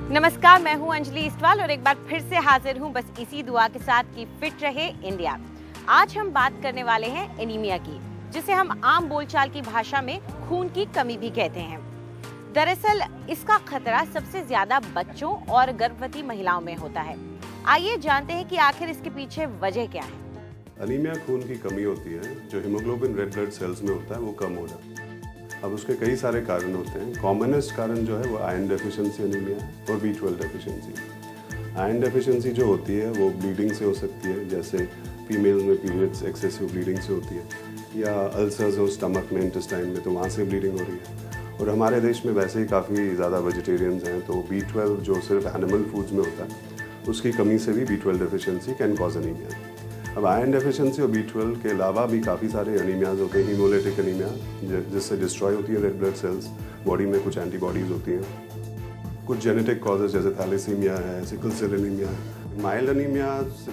नमस्कार, मैं हूं अंजलि इस्टवाल और एक बार फिर से हाजिर हूं बस इसी दुआ के साथ कि फिट रहे इंडिया। आज हम बात करने वाले हैं एनीमिया की, जिसे हम आम बोलचाल की भाषा में खून की कमी भी कहते हैं। दरअसल इसका खतरा सबसे ज्यादा बच्चों और गर्भवती महिलाओं में होता है। आइए जानते हैं कि आखिर इसके पीछे वजह क्या है। एनीमिया खून की कमी होती है, जो हीमोग्लोबिन रेड ब्लड सेल्स में होता है वो कम हो जाता है। अब उसके कई सारे कारण होते हैं। कॉमनेस्ट कारण जो है वो आयरन डेफिशिएंसी एनीमिया है और B12 डेफिशिएंसी। आयरन डेफिशिएंसी जो होती है वो ब्लीडिंग से हो सकती है, जैसे फीमेल में पीरियड्स एक्सेसिव ब्लीडिंग से होती है, या अल्सर्स हो स्टमक में, इंटेस्टाइन में, तो वहाँ से ब्लीडिंग हो रही है। और हमारे देश में वैसे ही काफ़ी ज़्यादा वेजिटेरियंस हैं, तो B12 जो सिर्फ एनिमल फूड्स में होता है उसकी कमी से भी B12 deficiency can cause anaemia. अब आयरन डेफिशिएंसी और B12 के अलावा भी काफ़ी सारे एनीमियाज होते हैं। हीमोलिटिक एनीमिया, जिससे डिस्ट्रॉय होती है रेड ब्लड सेल्स, बॉडी में कुछ एंटीबॉडीज़ होती हैं। कुछ जेनेटिक कॉजेज जैसे थैलेसीमिया है, सिकल सेल एनीमिया है। माइल्ड एनीमिया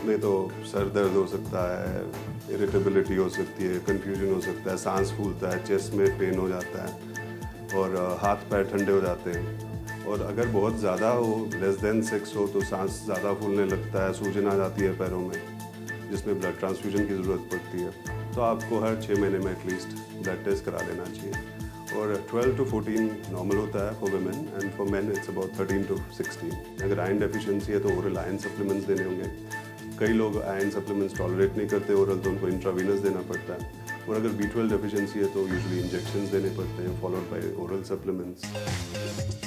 में तो सर दर्द हो सकता है, इरिटेबिलिटी हो सकती है, कन्फ्यूजन हो सकता है, सांस फूलता है, चेस्ट में पेन हो जाता है और हाथ पैर ठंडे हो जाते हैं। और अगर बहुत ज़्यादा हो, लेस देन 6 हो, तो सांस ज़्यादा फूलने लगता है, सूजन आ जाती है पैरों में, जिसमें ब्लड ट्रांसफ्यूजन की ज़रूरत पड़ती है। तो आपको हर 6 महीने में एटलीस्ट ब्लड टेस्ट करा लेना चाहिए। और 12 to 14 नॉर्मल होता है for women, and for main it's about 13 to 16। अगर आयरन डेफिशिएंसी है तो ओरल आयरन सप्लीमेंट्स देने होंगे। कई लोग आयरन सप्लीमेंट्स टॉलरेट नहीं करते ओरल, तो उनको इंट्रावीनस देना पड़ता है। और अगर B12 डेफिशिएंसी है तो यूजुअली इंजेक्शंस देने पड़ते हैं, फॉलोड बाय ओरल सप्लीमेंट्स।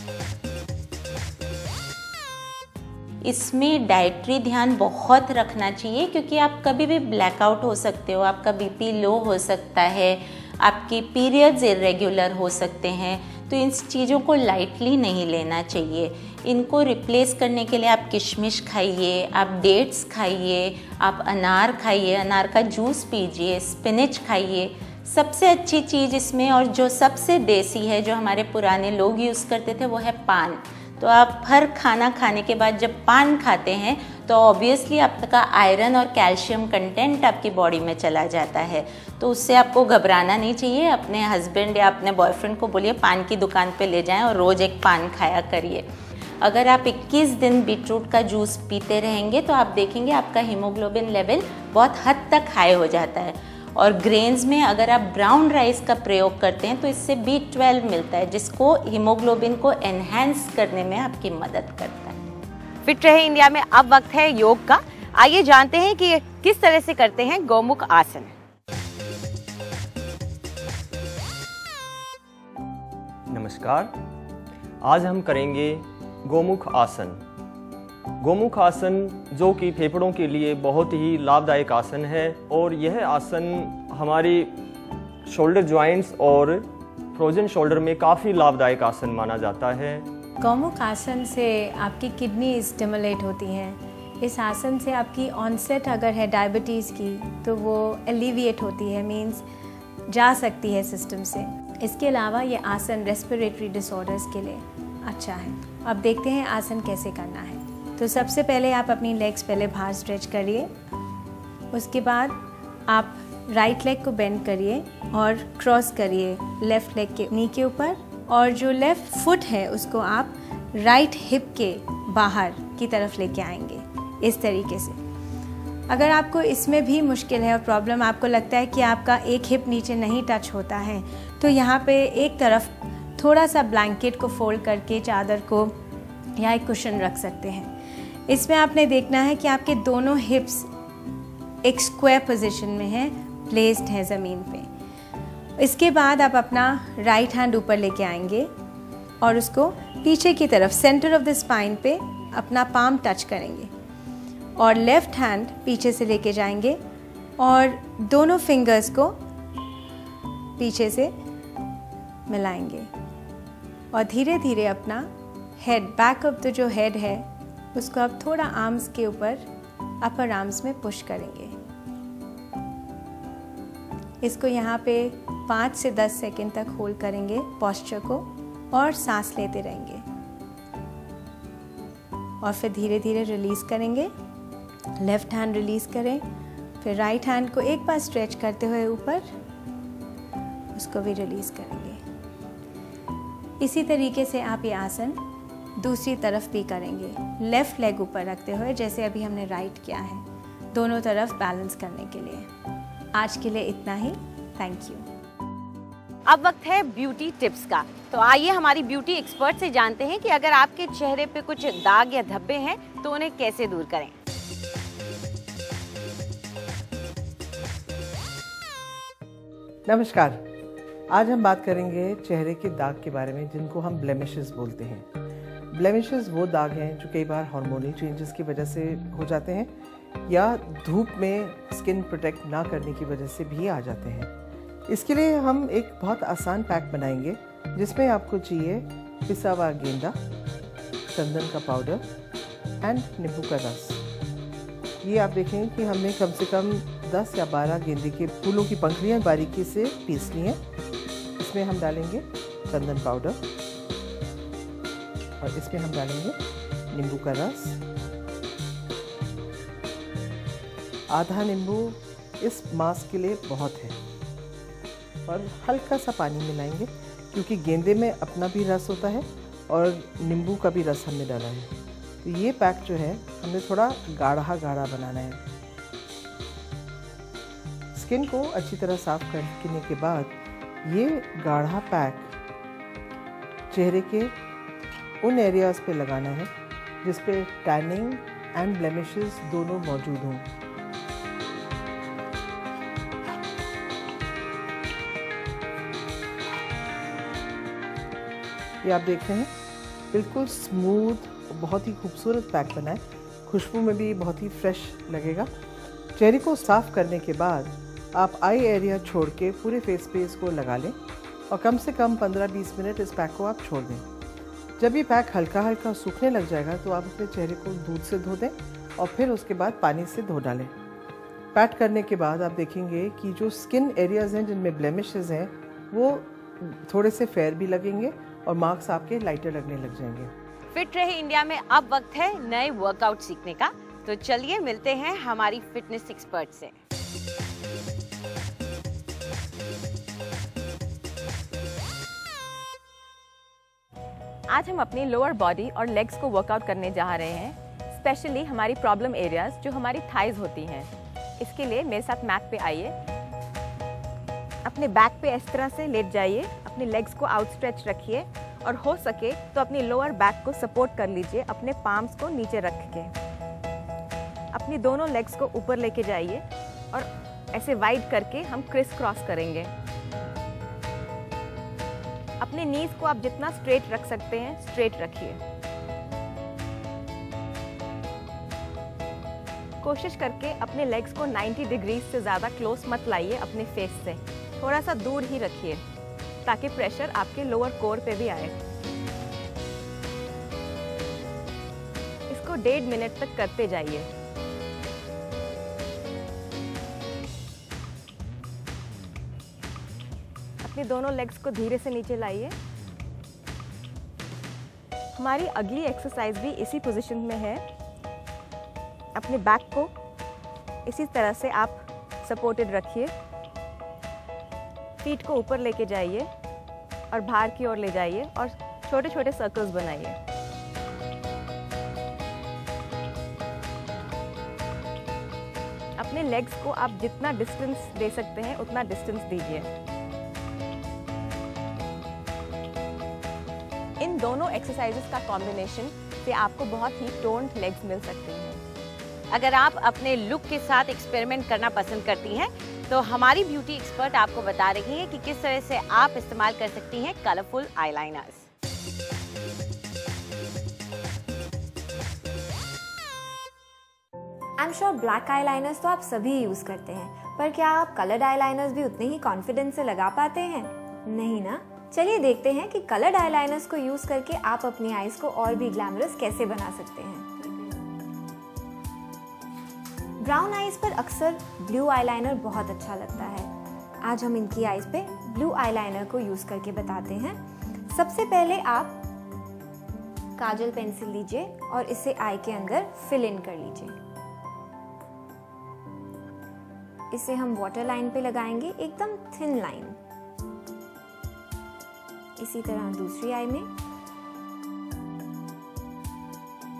इसमें डाइटरी ध्यान बहुत रखना चाहिए, क्योंकि आप कभी भी ब्लैकआउट हो सकते हो, आपका बीपी लो हो सकता है, आपके पीरियड्स इरेगुलर हो सकते हैं। तो इन चीज़ों को लाइटली नहीं लेना चाहिए। इनको रिप्लेस करने के लिए आप किशमिश खाइए, आप डेट्स खाइए, आप अनार खाइए, अनार का जूस पीजिए, स्पिनच खाइए। सबसे अच्छी चीज़ इसमें और जो सबसे देसी है, जो हमारे पुराने लोग यूज़ करते थे, वो है पान। तो आप हर खाना खाने के बाद जब पान खाते हैं तो ऑब्वियसली आपका आयरन और कैल्शियम कंटेंट आपकी बॉडी में चला जाता है। तो उससे आपको घबराना नहीं चाहिए। अपने हस्बैंड या अपने बॉयफ्रेंड को बोलिए पान की दुकान पे ले जाएं और रोज़ एक पान खाया करिए। अगर आप 21 दिन बीटरूट का जूस पीते रहेंगे तो आप देखेंगे आपका हीमोग्लोबिन लेवल बहुत हद तक हाई हो जाता है। और ग्रेन्स में अगर आप ब्राउन राइस का प्रयोग करते हैं तो इससे B12 मिलता है, जिसको हीमोग्लोबिन को एनहांस करने में आपकी मदद करता है। फिट रहे इंडिया में अब वक्त है योग का। आइए जानते हैं कि किस तरह से करते हैं गोमुख आसन। नमस्कार, आज हम करेंगे गोमुख आसन। गोमुख आसन जो कि फेफड़ों के लिए बहुत ही लाभदायक आसन है, और यह आसन हमारी शोल्डर जॉइंट्स और फ्रोजन शोल्डर में काफ़ी लाभदायक आसन माना जाता है। गोमुख आसन से आपकी किडनी स्टिमुलेट होती हैं। इस आसन से आपकी ऑनसेट अगर है डायबिटीज़ की तो वो एलिविएट होती है, मींस जा सकती है सिस्टम से। इसके अलावा ये आसन रेस्पिरेटरी डिसऑर्डर्स के लिए अच्छा है। अब देखते हैं आसन कैसे करना है। तो सबसे पहले आप अपनी लेग्स पहले बाहर स्ट्रेच करिए। उसके बाद आप राइट लेग को बेंड करिए और क्रॉस करिए लेफ़्ट लेग के नी के ऊपर, और जो लेफ़्ट फुट है उसको आप राइट हिप के बाहर की तरफ लेके आएंगे इस तरीके से। अगर आपको इसमें भी मुश्किल है और प्रॉब्लम आपको लगता है कि आपका एक हिप नीचे नहीं टच होता है, तो यहाँ पे एक तरफ थोड़ा सा ब्लैंकेट को फोल्ड करके चादर को या एक कुशन रख सकते हैं। इसमें आपने देखना है कि आपके दोनों हिप्स एक स्क्वायर पोजीशन में हैं, प्लेस्ड हैं ज़मीन पे। इसके बाद आप अपना राइट हैंड ऊपर लेके आएंगे और उसको पीछे की तरफ सेंटर ऑफ द स्पाइन पे अपना पाम टच करेंगे, और लेफ्ट हैंड पीछे से लेके जाएंगे और दोनों फिंगर्स को पीछे से मिलाएंगे, और धीरे धीरे अपना हेड, बैक ऑफ द जो हेड है उसको आप थोड़ा आर्म्स के ऊपर, अपर आर्म्स में पुश करेंगे। इसको यहाँ पे 5 से 10 सेकंड तक होल्ड करेंगे पोस्चर को, और सांस लेते रहेंगे, और फिर धीरे धीरे रिलीज़ करेंगे। लेफ्ट हैंड रिलीज़ करें, फिर राइट हैंड को एक बार स्ट्रेच करते हुए ऊपर, उसको भी रिलीज़ करेंगे। इसी तरीके से आप ये आसन दूसरी तरफ भी करेंगे, लेफ़्ट लेग ऊपर रखते हुए, जैसे अभी हमने राइट किया है, दोनों तरफ बैलेंस करने के लिए। आज के लिए इतना ही, थैंक यू। अब वक्त है ब्यूटी टिप्स का। तो आइए हमारी ब्यूटी एक्सपर्ट से जानते हैं कि अगर आपके चेहरे पे कुछ दाग या धब्बे हैं तो उन्हें कैसे दूर करें। नमस्कार, आज हम बात करेंगे चेहरे के दाग के बारे में, जिनको हम ब्लेमिशेस बोलते हैं। ब्लेमिशेस वो दाग हैं जो कई बार हार्मोनल चेंजेस की वजह से हो जाते हैं या धूप में स्किन प्रोटेक्ट ना करने की वजह से भी आ जाते हैं। इसके लिए हम एक बहुत आसान पैक बनाएंगे, जिसमें आपको चाहिए पिसा हुआ गेंदा, चंदन का पाउडर एंड नींबू का रस। ये आप देखेंगे कि हमने कम से कम 10 या 12 गेंदे के फूलों की पंखुड़ियाँ बारीकी से पीस ली हैं। इसमें हम डालेंगे चंदन पाउडर और इसमें हम डालेंगे नींबू का रस। आधा नींबू इस मास्क के लिए बहुत है, और हल्का सा पानी मिलाएंगे, क्योंकि गेंदे में अपना भी रस होता है और नींबू का भी रस हमने डाला है। तो ये पैक जो है हमने थोड़ा गाढ़ा गाढ़ा बनाना है। स्किन को अच्छी तरह साफ करने के बाद ये गाढ़ा पैक चेहरे के उन एरियाज़ पे लगाना है जिस पे टैनिंग एंड ब्लेमिशेस दोनों मौजूद हों। ये आप देख रहे हैं, बिल्कुल स्मूथ, बहुत ही खूबसूरत पैक बना है। खुशबू में भी बहुत ही फ्रेश लगेगा। चेहरे को साफ़ करने के बाद आप आई एरिया छोड़ के पूरे फेस पे इसको लगा लें और कम से कम 15-20 मिनट इस पैक को आप छोड़ दें। जब ये पैक हल्का हल्का सूखने लग जाएगा तो आप अपने चेहरे को दूध से धो दें और फिर उसके बाद पानी से धो डालें। पैक करने के बाद आप देखेंगे कि जो स्किन एरियाज़ हैं जिनमें ब्लेमिशेस हैं वो थोड़े से फेयर भी लगेंगे और मार्क्स आपके लाइटर लगने लग जाएंगे। फिट रहे इंडिया में अब वक्त है नए वर्कआउट सीखने का। तो चलिए मिलते हैं हमारी फिटनेस एक्सपर्ट से। आज हम अपनी लोअर बॉडी और लेग्स को वर्कआउट करने जा रहे हैं, स्पेशली हमारी प्रॉब्लम एरियाज जो हमारी थाइज होती हैं। इसके लिए मेरे साथ मैट पे आइए, अपने बैक पे इस तरह से लेट जाइए, अपने लेग्स को आउटस्ट्रेच रखिए और हो सके तो अपनी लोअर बैक को सपोर्ट कर लीजिए अपने पाम्स को नीचे रख के। अपनी दोनों लेग्स को ऊपर लेके जाइए और ऐसे वाइड करके हम क्रिस क्रॉस करेंगे। अपने नीज को आप जितना स्ट्रेट रख सकते हैं स्ट्रेट रखिए। कोशिश करके अपने लेग्स को 90 डिग्री से ज़्यादा क्लोज मत लाइए, अपने फेस से थोड़ा सा दूर ही रखिए ताकि प्रेशर आपके लोअर कोर पे भी आए। इसको 1.5 मिनट तक करते जाइए। अपने दोनों लेग्स को धीरे से नीचे लाइए। हमारी अगली एक्सरसाइज भी इसी पोजीशन में है। अपने बैक को इसी तरह से आप सपोर्टेड रखिए, फीट को ऊपर लेके जाइए और बाहर की ओर ले जाइए और छोटे छोटे सर्कल्स बनाइए। अपने लेग्स को आप जितना डिस्टेंस दे सकते हैं उतना डिस्टेंस दीजिए। इन दोनों एक्सरसाइजेस का कॉम्बिनेशन से आपको बहुत ही टोन्ड लेग्स मिल सकते हैं। अगर आप अपने लुक के साथ एक्सपेरिमेंट करना पसंद करती हैं तो हमारी ब्यूटी एक्सपर्ट आपको बता रही है कि किस तरह से आप इस्तेमाल कर सकती हैं colourful eyeliners. I am sure black eyeliners तो आप सभी यूज़ करते हैं, पर क्या आप कलर्ड आईलाइनर्स भी उतने ही कॉन्फिडेंस से लगा पाते हैं? नहीं ना? चलिए देखते हैं कि कलर्ड आईलाइनर्स को यूज़ करके आप अपनी आईज को और भी ग्लैमरस कैसे बना सकते हैं। ब्राउन आईज पर अक्सर ब्लू आईलाइनर बहुत अच्छा लगता है। आज हम इनकी आईज पे ब्लू आईलाइनर को यूज़ करके बताते हैं। सबसे पहले आप काजल पेंसिल लीजिए और इसे आई के अंदर फिल इन कर लीजिए। इसे हम वाटर लाइन पे लगाएंगे, एकदम थिन लाइन। इसी तरह दूसरी आई में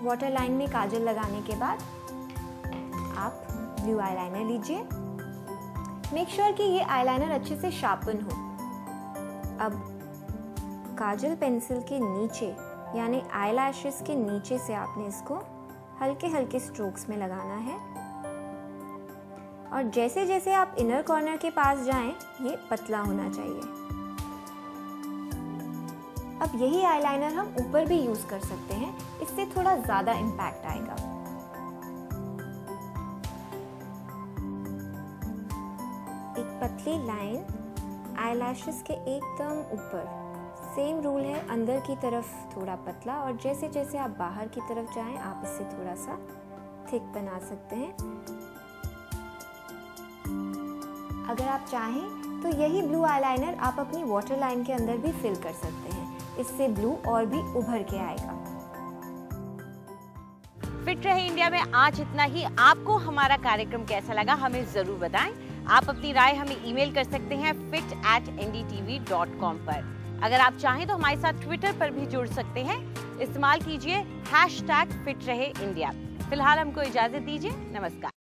वाटर लाइन में काजल लगाने के बाद आप ब्लू आईलाइनर लीजिए। मेक श्योर कि ये आईलाइनर अच्छे से शार्पन हो। अब काजल पेंसिल के नीचे यानी आईलैशेस के नीचे से आपने इसको हल्के हल्के स्ट्रोक्स में लगाना है और जैसे जैसे आप इनर कॉर्नर के पास जाएं, ये पतला होना चाहिए। अब यही आईलाइनर हम ऊपर भी यूज कर सकते हैं, इससे थोड़ा ज्यादा इम्पैक्ट आएगा। एक पतली लाइन आईलैशेस के एकदम ऊपर। सेम रूल है, अंदर की तरफ थोड़ा पतला और जैसे जैसे आप बाहर की तरफ जाएं, आप इससे थोड़ा सा थिक बना सकते हैं। अगर आप चाहें तो यही ब्लू आईलाइनर आप अपनी वाटर लाइन के अंदर भी फिल कर सकते हैं, इससे ब्लू और भी उभर के आएगा। फिट रहे इंडिया में आज इतना ही। आपको हमारा कार्यक्रम कैसा लगा हमें जरूर बताएं। आप अपनी राय हमें ईमेल कर सकते हैं fit@ndtv.com पर। अगर आप चाहें तो हमारे साथ ट्विटर पर भी जुड़ सकते हैं। इस्तेमाल कीजिए #FitRaheIndia। फिलहाल हमको इजाजत दीजिए। नमस्कार।